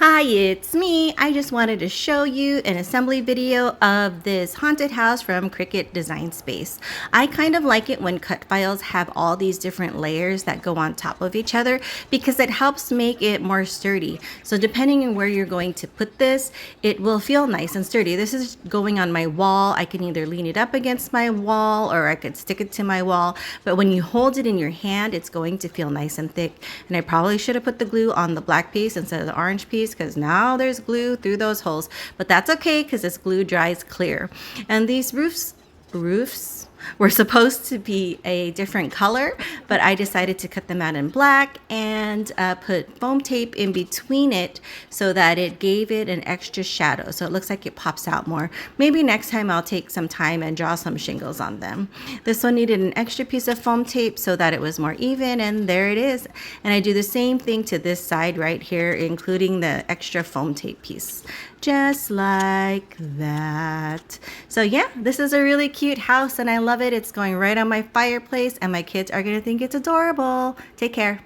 Hi, it's me. I just wanted to show you an assembly video of this haunted house from Cricut Design Space. I kind of like it when cut files have all these different layers that go on top of each other because it helps make it more sturdy. So depending on where you're going to put this, it will feel nice and sturdy. This is going on my wall. I can either lean it up against my wall or I could stick it to my wall. But when you hold it in your hand, it's going to feel nice and thick. And I probably should have put the glue on the black piece instead of the orange piece, because now there's glue through those holes, but that's okay because this glue dries clear. And these roofs were supposed to be a different color, but I decided to cut them out in black and put foam tape in between it so that it gave it an extra shadow, so it looks like it pops out more. Maybe next time I'll take some time and draw some shingles on them. This one needed an extra piece of foam tape so that it was more even, and there it is. And I do the same thing to this side right here, including the extra foam tape piece, just like that. So yeah, this is a really cute house and I love it. It's going right on my fireplace and my kids are gonna think it's adorable. Take care.